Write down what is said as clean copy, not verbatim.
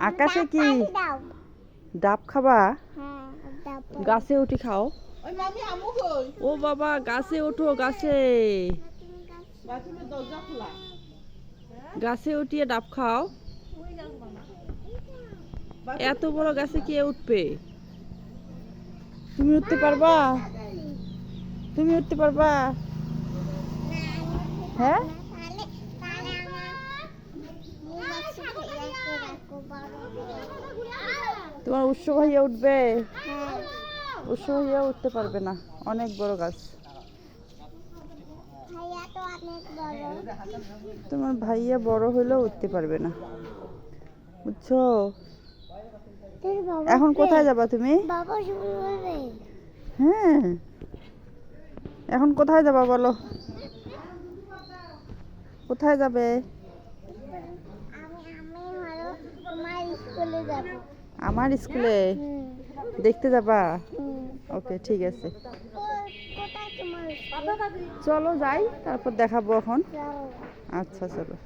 আকাশে কি ডাব খাবা? গাছে উঠি খাও। ও বাবা, গাছে ওঠো, গাছে গাছে উঠিয়ে ডাব খাও। এত বড় গাছে কে উঠবে? তুমি উঠতে পারবা? তুমি উঠতে পারবা? হ্যাঁ, তোমার উৎস ভাইয়া উঠবে? উৎস ভাইয়া উঠতে পারবে না, অনেক বড় গাছ। তোমার ভাইয়া বড় হলেও উঠতে পারবে না, বুঝছো? এখন কোথায় যাবা তুমি? হ্যাঁ, এখন কোথায় যাবা বলো? কোথায় যাবে? আমার স্কুলে দেখতে যাবা? ওকে, ঠিক আছে, চলো যাই, তারপর দেখাবো এখন। আচ্ছা, চলো।